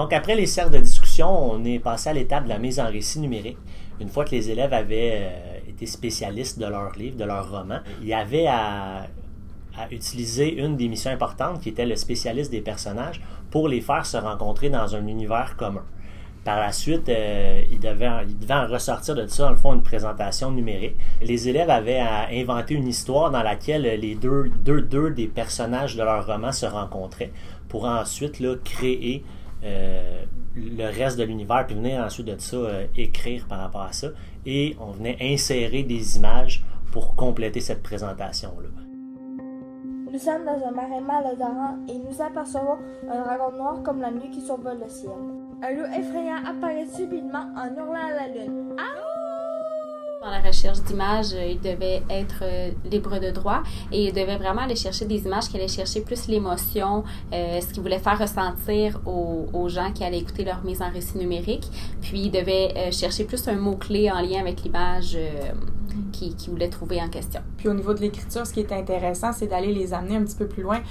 Donc, après les cercles de discussion, on est passé à l'étape de la mise en récit numérique. Une fois que les élèves avaient été spécialistes de leur livre, de leur roman, il y avait à utiliser une des missions importantes qui était le spécialiste des personnages pour les faire se rencontrer dans un univers commun. Par la suite, ils devaient en ressortir de ça, dans le fond, une présentation numérique. Les élèves avaient à inventer une histoire dans laquelle les deux des personnages de leur roman se rencontraient pour ensuite là, créer le reste de l'univers, puis venir ensuite de ça écrire par rapport à ça. Et on venait insérer des images pour compléter cette présentation-là. Nous sommes dans un marais malodorant et nous apercevons un dragon noir comme la nuit qui survole le ciel. Un loup effrayant apparaît subitement en hurlant à la lune. Dans la recherche d'images, il devait être libre de droit et il devait vraiment aller chercher des images qui allaient chercher plus l'émotion, ce qu'il voulait faire ressentir aux gens qui allaient écouter leur mise en récit numérique. Puis il devait chercher plus un mot-clé en lien avec l'image qu'il voulait trouver en question. Puis au niveau de l'écriture, ce qui est intéressant, c'est d'aller les amener un petit peu plus loin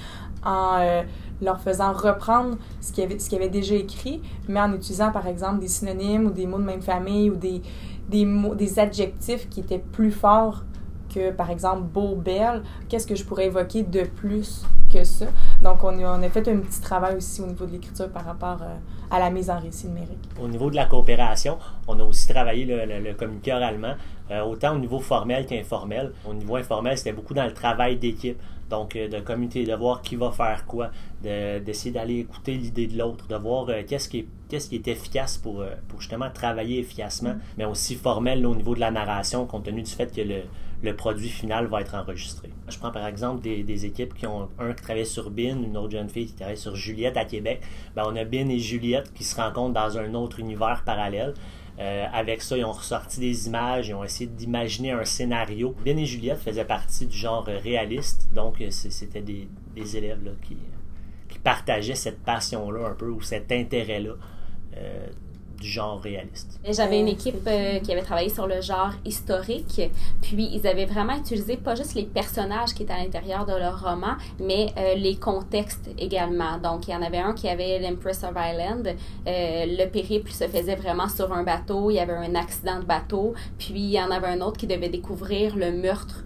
en leur faisant reprendre ce qu'ils avaient déjà écrit, mais en utilisant par exemple des synonymes ou des mots de même famille ou des adjectifs qui étaient plus forts que, par exemple, beau, belle. Qu'est-ce que je pourrais évoquer de plus que ça? Donc, on a fait un petit travail aussi au niveau de l'écriture par rapport à la mise en récit numérique. Au niveau de la coopération, on a aussi travaillé le communiqué oralement, autant au niveau formel qu'informel. Au niveau informel, c'était beaucoup dans le travail d'équipe. Donc, de communiquer, de voir qui va faire quoi, d'essayer d'aller écouter l'idée de l'autre, de voir qu'est-ce qui est efficace pour justement travailler efficacement, mais aussi formel là, au niveau de la narration, compte tenu du fait que le produit final va être enregistré. Je prends par exemple des équipes qui ont un qui travaille sur Bin, une autre jeune fille qui travaille sur Juliette à Québec. Ben, on a Bin et Juliette qui se rencontrent dans un autre univers parallèle. Avec ça, ils ont ressorti des images, ils ont essayé d'imaginer un scénario. Ben et Juliette faisaient partie du genre réaliste, donc c'était des élèves là, qui partageaient cette passion-là un peu, ou cet intérêt-là du genre réaliste. J'avais une équipe qui avait travaillé sur le genre historique, puis ils avaient vraiment utilisé pas juste les personnages qui étaient à l'intérieur de leur roman, mais les contextes également. Donc, il y en avait un qui avait l'Empress of Ireland. Le périple se faisait vraiment sur un bateau. Il y avait un accident de bateau. Puis, il y en avait un autre qui devait découvrir le meurtre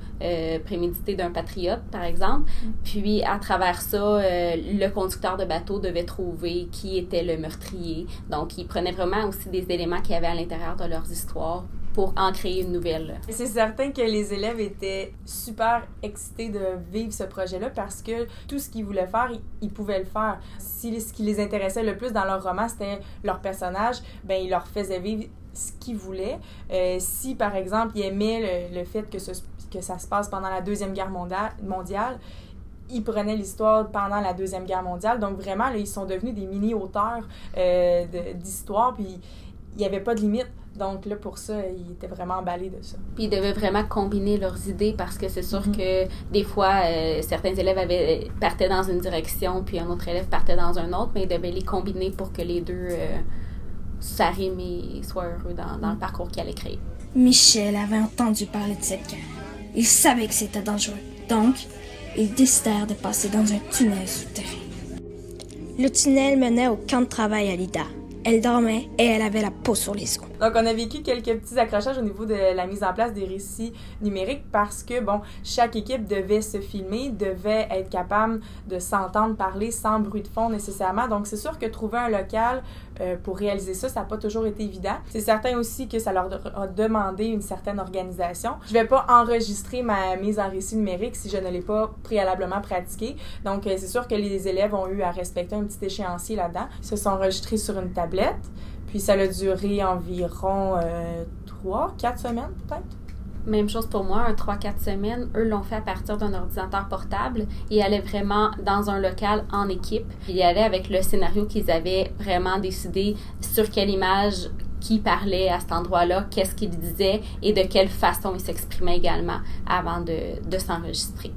prémédité d'un patriote, par exemple. Puis, à travers ça, le conducteur de bateau devait trouver qui était le meurtrier. Donc, il prenait vraiment aussi des éléments qu'il y avait à l'intérieur de leurs histoires pour en créer une nouvelle. C'est certain que les élèves étaient super excités de vivre ce projet-là parce que tout ce qu'ils voulaient faire, ils pouvaient le faire. Si ce qui les intéressait le plus dans leur roman, c'était leur personnage, ben ils leur faisaient vivre ce qu'ils voulaient. Si, par exemple, ils aimaient le fait que ça se passe pendant la Deuxième Guerre mondiale, ils prenaient l'histoire pendant la Deuxième Guerre mondiale. Donc, vraiment, là, ils sont devenus des mini-auteurs d'histoire, puis il n'y avait pas de limite. Donc, là, pour ça, ils étaient vraiment emballés de ça. Puis, ils devaient vraiment combiner leurs idées parce que c'est sûr que des fois, certains élèves partaient dans une direction, puis un autre élève partait dans un autre, mais ils devaient les combiner pour que les deux s'arriment et soient heureux dans le parcours qu'ils allaient créer. Michel avait entendu parler de cette guerre. Il savait que c'était dangereux. Donc, ils décidèrent de passer dans un tunnel souterrain. Le tunnel menait au camp de travail à Lida. Elle dormait et elle avait la peau sur les os. Donc, on a vécu quelques petits accrochages au niveau de la mise en place des récits numériques parce que, bon, chaque équipe devait se filmer, devait être capable de s'entendre parler sans bruit de fond nécessairement. Donc, c'est sûr que trouver un local pour réaliser ça, ça n'a pas toujours été évident. C'est certain aussi que ça leur a demandé une certaine organisation. Je ne vais pas enregistrer ma mise en récit numérique si je ne l'ai pas préalablement pratiquée. Donc, c'est sûr que les élèves ont eu à respecter un petit échéancier là-dedans. Ils se sont enregistrés sur une tablette. Puis ça a duré environ 3-4 semaines peut-être. Même chose pour moi, 3-4 semaines. Eux l'ont fait à partir d'un ordinateur portable. Ils allaient vraiment dans un local en équipe. Ils allaient avec le scénario qu'ils avaient vraiment décidé sur quelle image qui parlait à cet endroit-là, qu'est-ce qu'il disait et de quelle façon il s'exprimait également avant de s'enregistrer.